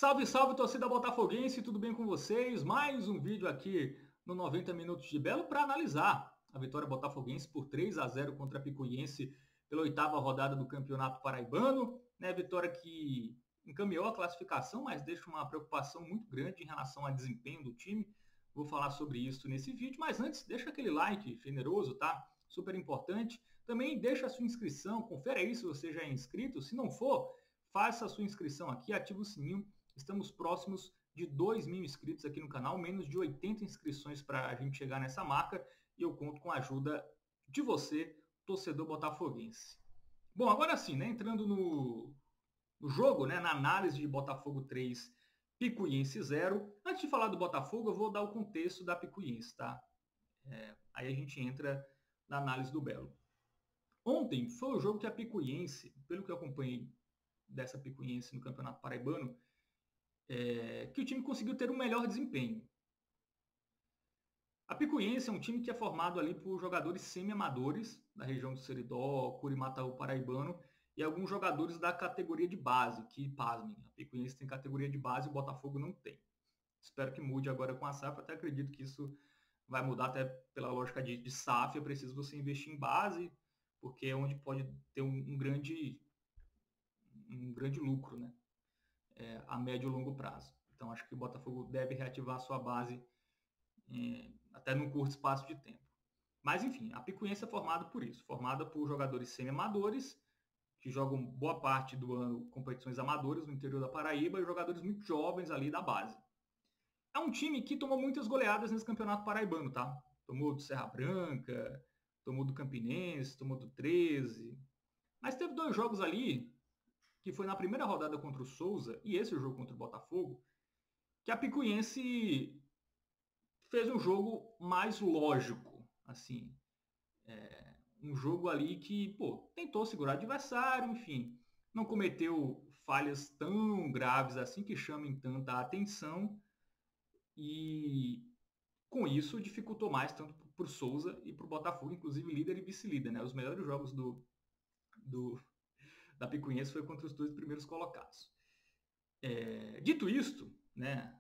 Salve, salve, torcida botafoguense, tudo bem com vocês? Mais um vídeo aqui no 90 Minutos de Belo para analisar a vitória botafoguense por 3-0 contra a Picuiense pela oitava rodada do Campeonato Paraibano. Né? Vitória que encaminhou a classificação, mas deixa uma preocupação muito grande em relação ao desempenho do time. Vou falar sobre isso nesse vídeo, mas antes, deixa aquele like generoso, tá? Super importante. Também deixa a sua inscrição, confere aí se você já é inscrito. Se não for, faça a sua inscrição aqui, ativa o sininho. Estamos próximos de 2.000 inscritos aqui no canal, menos de 80 inscrições para a gente chegar nessa marca e eu conto com a ajuda de você, torcedor botafoguense. Bom, agora sim, né, entrando no jogo, né, na análise de Botafogo 3, Picuiense 0. Antes de falar do Botafogo, eu vou dar o contexto da Picuiense, tá? Aí a gente entra na análise do Belo. Ontem foi o jogo que a Picuiense, pelo que eu acompanhei dessa Picuiense no Campeonato Paraibano, que o time conseguiu ter um melhor desempenho. A Picuiense é um time que é formado ali por jogadores semi-amadores da região do Seridó, Curimataú paraibano e alguns jogadores da categoria de base, que, pasmem, a Picuiense tem categoria de base e o Botafogo não tem. Espero que mude agora com a SAF, até acredito que isso vai mudar até pela lógica de SAF, é preciso você investir em base, porque é onde pode ter um grande lucro, né? A médio e longo prazo. Então, acho que o Botafogo deve reativar a sua base até num curto espaço de tempo. Mas, enfim, a Picuiense é formada por isso, formada por jogadores semi-amadores, que jogam boa parte do ano competições amadoras no interior da Paraíba, e jogadores muito jovens ali da base. É um time que tomou muitas goleadas nesse campeonato paraibano, tá? Tomou do Serra Branca, tomou do Campinense, tomou do 13. Mas teve dois jogos ali, que foi na primeira rodada contra o Souza, e esse jogo contra o Botafogo, que a Picuiense fez um jogo mais lógico, assim. Um jogo ali que, tentou segurar o adversário, enfim, não cometeu falhas tão graves assim que chamem tanta atenção e com isso dificultou mais tanto para o Souza e para o Botafogo, inclusive líder e vice-líder, né? Os melhores jogos da Picuiense foi contra os dois primeiros colocados. Dito isto, né?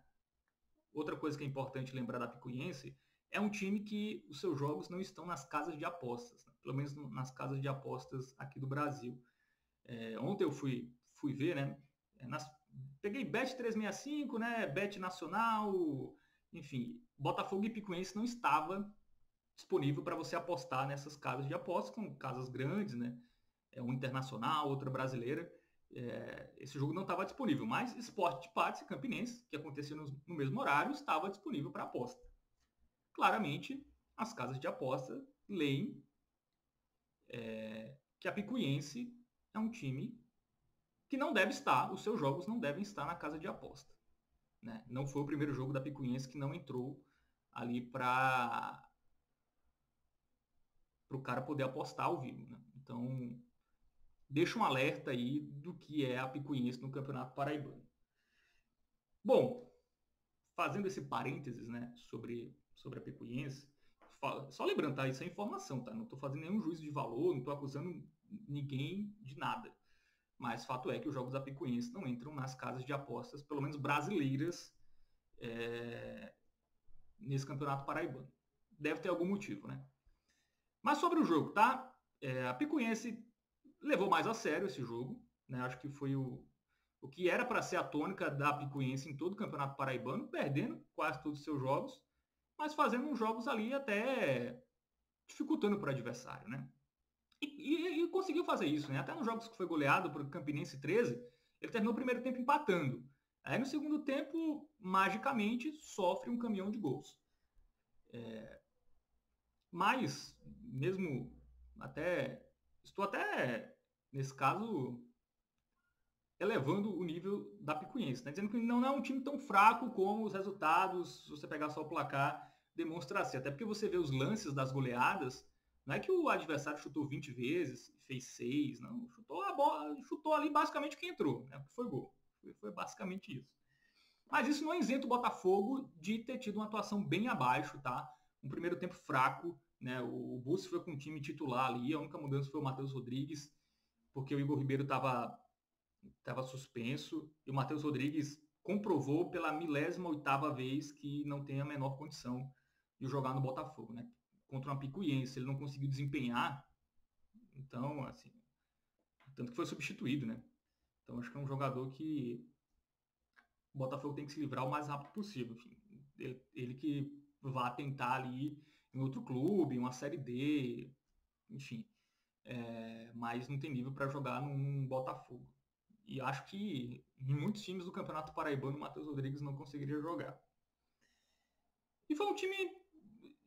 Outra coisa que é importante lembrar da Picuiense é um time que os seus jogos não estão nas casas de apostas, né? Pelo menos nas casas de apostas aqui do Brasil. Ontem eu fui ver, né? Peguei Bet 365, né? Bet Nacional, enfim, Botafogo e Picuiense não estava disponível para você apostar nessas casas de apostas, com casas grandes, né? Um internacional, outra brasileira. Esse jogo não estava disponível, mas Sport de Pátio e Campinense, que acontecia no mesmo horário, estava disponível para aposta. Claramente, as casas de aposta leem que a Picuiense é um time que não deve estar, os seus jogos não devem estar na casa de aposta. Né? Não foi o primeiro jogo da Picuiense que não entrou ali para o cara poder apostar ao vivo. Né? Então, deixa um alerta aí do que é a Picuiense no Campeonato Paraibano. Bom, fazendo esse parênteses, né, sobre a Picuiense, só lembrando, tá? Isso é informação, tá? Não estou fazendo nenhum juízo de valor, não estou acusando ninguém de nada. Mas fato é que os jogos da Picuiense não entram nas casas de apostas, pelo menos brasileiras, nesse Campeonato Paraibano. Deve ter algum motivo, né? Mas sobre o jogo, tá? A Picuiense levou mais a sério esse jogo, né? Acho que foi o que era para ser a tônica da Picuiense em todo o Campeonato Paraibano, perdendo quase todos os seus jogos, mas fazendo uns jogos ali até dificultando para o adversário, né? E conseguiu fazer isso, né? Até nos jogos que foi goleado por Campinense 13, ele terminou o primeiro tempo empatando. Aí no segundo tempo, magicamente, sofre um caminhão de gols. Mas, mesmo estou até, nesse caso, elevando o nível da Picuiense, né? Dizendo que não é um time tão fraco como os resultados, se você pegar só o placar, demonstra ser. Até porque você vê os lances das goleadas, não é que o adversário chutou 20 vezes, fez 6, não. Chutou a bola, chutou ali basicamente quem entrou, né? Foi gol. Foi basicamente isso. Mas isso não isenta o Botafogo de ter tido uma atuação bem abaixo, tá? Um primeiro tempo fraco, né? O Bussi foi com o time titular ali, a única mudança foi o Matheus Rodrigues, porque o Igor Ribeiro estava suspenso, e o Matheus Rodrigues comprovou pela 18ª vez que não tem a menor condição de jogar no Botafogo, né? Contra uma Picuiense, ele não conseguiu desempenhar, então, assim, tanto que foi substituído, né? Então, acho que é um jogador que o Botafogo tem que se livrar o mais rápido possível. Enfim, ele que vá tentar ali em outro clube, uma Série D, enfim. Mas não tem nível para jogar num Botafogo. E acho que em muitos times do Campeonato Paraibano o Matheus Rodrigues não conseguiria jogar. E foi um time,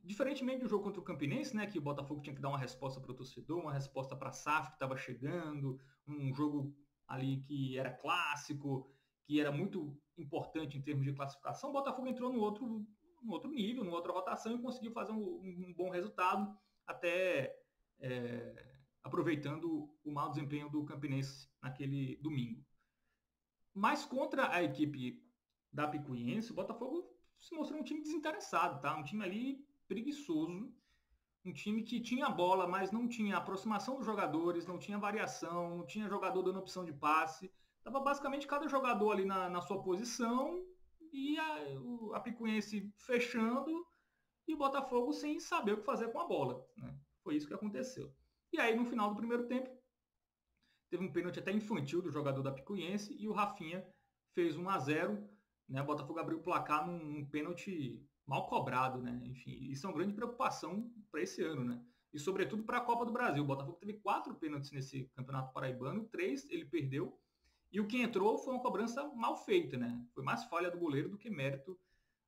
diferentemente do jogo contra o Campinense, né, que o Botafogo tinha que dar uma resposta para o torcedor, uma resposta para a SAF que estava chegando, um jogo ali que era clássico, que era muito importante em termos de classificação. O Botafogo entrou no outro nível, numa outra rotação e conseguiu fazer um bom resultado, até aproveitando o mau desempenho do Campinense naquele domingo. Mas contra a equipe da Picuiense, o Botafogo se mostrou um time desinteressado, tá? Um time ali preguiçoso, um time que tinha bola, mas não tinha aproximação dos jogadores, não tinha variação, não tinha jogador dando opção de passe. Tava basicamente cada jogador ali na sua posição e a Picuiense fechando e o Botafogo sem saber o que fazer com a bola, né? Foi isso que aconteceu. E aí, no final do primeiro tempo, teve um pênalti até infantil do jogador da Picuiense e o Rafinha fez 1-0, né? O Botafogo abriu o placar num pênalti mal cobrado, né? Enfim, isso é uma grande preocupação para esse ano, né? E sobretudo para a Copa do Brasil. O Botafogo teve 4 pênaltis nesse Campeonato Paraibano, 3 ele perdeu, e o que entrou foi uma cobrança mal feita, né? Foi mais falha do goleiro do que mérito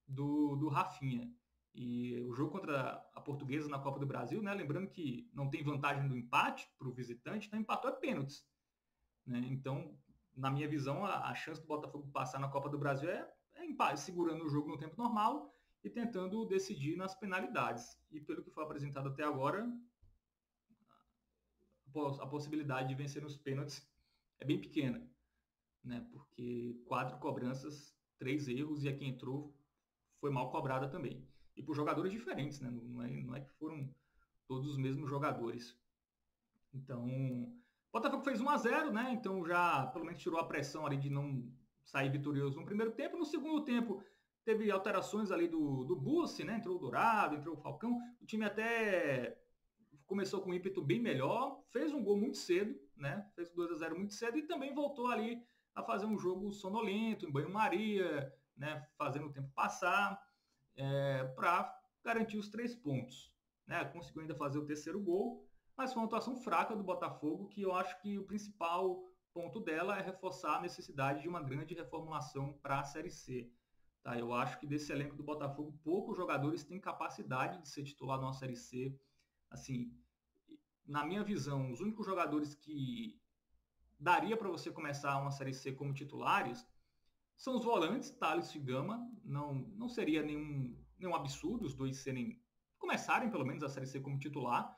do Rafinha. E o jogo contra a Portuguesa na Copa do Brasil, né? Lembrando que não tem vantagem do empate para o visitante, então empatou é pênaltis, né? Então, na minha visão, a chance do Botafogo passar na Copa do Brasil é segurando o jogo no tempo normal e tentando decidir nas penalidades. E pelo que foi apresentado até agora, a possibilidade de vencer nos pênaltis é bem pequena, né? Porque 4 cobranças, 3 erros e a que entrou foi mal cobrada também. E por jogadores diferentes, né? Não é que foram todos os mesmos jogadores. Então, o Botafogo fez 1-0, né? Então já pelo menos tirou a pressão ali de não sair vitorioso no primeiro tempo. No segundo tempo, teve alterações ali do Bussi, né? Entrou o Dourado, entrou o Falcão. O time até começou com um ímpeto bem melhor, fez um gol muito cedo, né? Fez 2-0 muito cedo e também voltou ali a fazer um jogo sonolento, em banho-maria, né? Fazendo o tempo passar, para garantir os 3 pontos, né? Conseguiu ainda fazer o terceiro gol, mas foi uma atuação fraca do Botafogo, que eu acho que o principal ponto dela é reforçar a necessidade de uma grande reformulação para a Série C. Tá? Eu acho que desse elenco do Botafogo, poucos jogadores têm capacidade de ser titular numa Série C. Assim, na minha visão, os únicos jogadores que daria para você começar uma Série C como titulares são os volantes, Thales e Gama. Não seria nenhum absurdo os dois começarem pelo menos a Série C como titulares,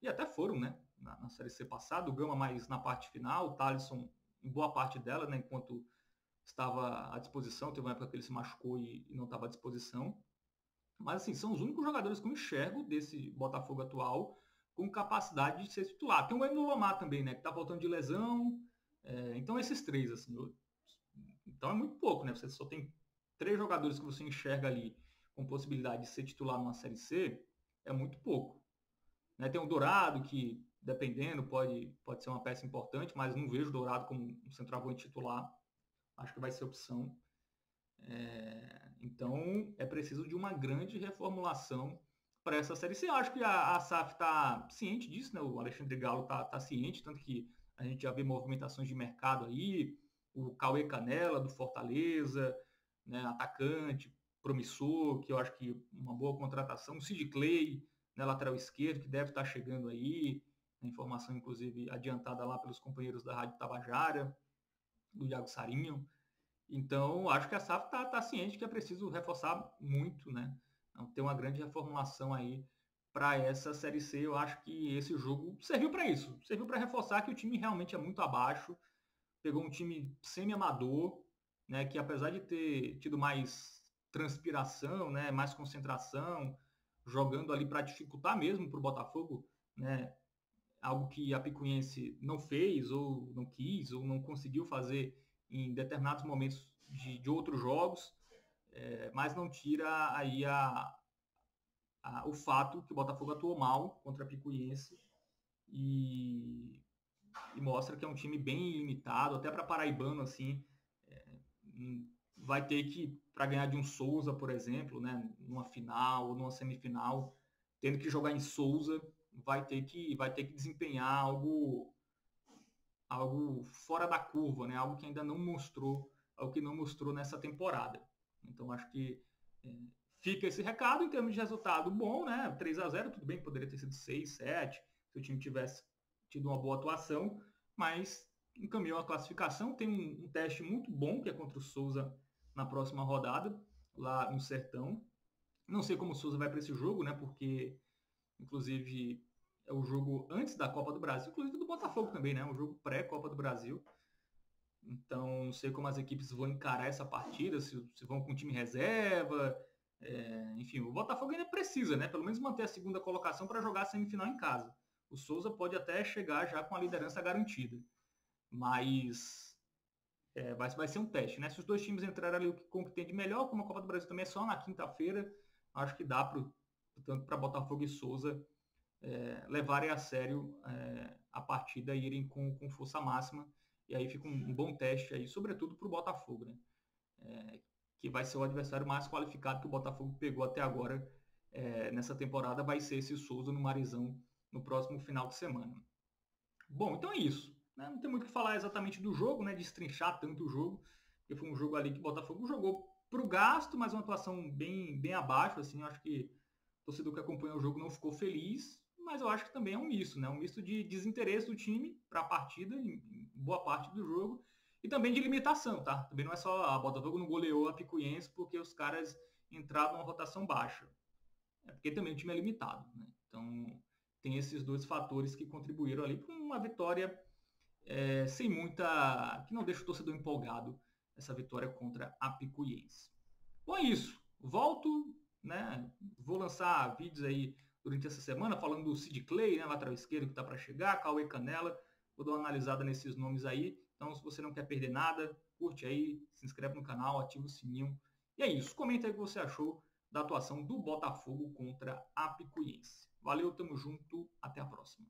e até foram, né? Na Série C passada, o Gama mais na parte final, o Thaleson em boa parte dela, né? Enquanto estava à disposição, teve uma época que ele se machucou e não estava à disposição. Mas, assim, são os únicos jogadores que eu enxergo desse Botafogo atual com capacidade de ser titular. Tem o Eno Lomar também, né? Que tá voltando de lesão. Então, esses 3, assim. Então, é muito pouco, né? Você só tem 3 jogadores que você enxerga ali com possibilidade de ser titular numa Série C, é muito pouco. Né? Tem o Dourado, que, dependendo, pode ser uma peça importante, mas não vejo o Dourado como um centroavante titular. Acho que vai ser opção. Então, é preciso de uma grande reformulação para essa Série C. Eu acho que a SAF está ciente disso, né? O Alexandre Galo está ciente, tanto que a gente já vê movimentações de mercado aí, o Cauê Canela, do Fortaleza, né? Atacante, promissor, que eu acho que uma boa contratação. O Sid Clay, né? Lateral esquerdo, que deve estar chegando aí, a informação, inclusive, adiantada lá pelos companheiros da Rádio Tabajara, do Iago Sarinho. Então, acho que a SAF está ciente que é preciso reforçar muito, né? Então, ter uma grande reformulação aí para essa Série C. Eu acho que esse jogo serviu para isso. Serviu para reforçar que o time realmente é muito abaixo. Pegou um time semi-amador, né? Que apesar de ter tido mais transpiração, né? Mais concentração, jogando ali para dificultar mesmo para o Botafogo, né? algo que a Picuiense não fez, ou não quis, ou não conseguiu fazer em determinados momentos de outros jogos, mas não tira aí o fato que o Botafogo atuou mal contra a Picuiense e mostra que é um time bem limitado, até para paraibano, assim, vai ter que, para ganhar de um Souza, por exemplo, né, numa final ou numa semifinal, tendo que jogar em Souza, vai ter que desempenhar algo fora da curva, né, algo que ainda não mostrou, algo que não mostrou nessa temporada. Então acho que fica esse recado em termos de resultado bom, né? 3-0, tudo bem, poderia ter sido 6, 7, se o time tivesse tido uma boa atuação, mas encaminhou a classificação. Tem um teste muito bom, que é contra o Souza na próxima rodada, lá no Sertão. Não sei como o Souza vai para esse jogo, né? Porque, inclusive, é o jogo antes da Copa do Brasil, inclusive do Botafogo também, né? Um jogo pré-Copa do Brasil. Então, não sei como as equipes vão encarar essa partida, se vão com time reserva. Enfim, o Botafogo ainda precisa, né? Pelo menos manter a segunda colocação para jogar a semifinal em casa. O Souza pode até chegar já com a liderança garantida. Mas vai ser um teste, né? Se os dois times entrarem ali com o que tem de melhor, como a Copa do Brasil também é só na quinta-feira, acho que dá tanto para Botafogo e Souza levarem a sério a partida e irem com força máxima. E aí fica um bom teste aí, sobretudo para o Botafogo, né? Que vai ser o adversário mais qualificado que o Botafogo pegou até agora nessa temporada, vai ser esse Souza no Marizão no próximo final de semana. Bom, então é isso. Né? Não tem muito o que falar exatamente do jogo, né? Destrinchar tanto o jogo, porque foi um jogo ali que o Botafogo jogou pro gasto, mas uma atuação bem abaixo, assim. Eu acho que o torcedor que acompanha o jogo não ficou feliz, mas eu acho que também é um misto, né? Um misto de desinteresse do time para a partida, em boa parte do jogo, e também de limitação, tá? Também não é só a Botafogo não goleou a Picuiense porque os caras entraram numa rotação baixa. É porque também o time é limitado, né? Então tem esses dois fatores que contribuíram ali para uma vitória sem muita... que não deixa o torcedor empolgado, essa vitória contra a Picuiense. Bom, é isso. Volto, né? Vou lançar vídeos aí durante essa semana falando do Sid Clay, né? Lateral esquerdo que está para chegar, Cauê Canela. Vou dar uma analisada nesses nomes aí. Então, se você não quer perder nada, curte aí, se inscreve no canal, ativa o sininho. E é isso. Comenta aí o que você achou da atuação do Botafogo contra a Picuiense. Valeu, tamo junto, até a próxima.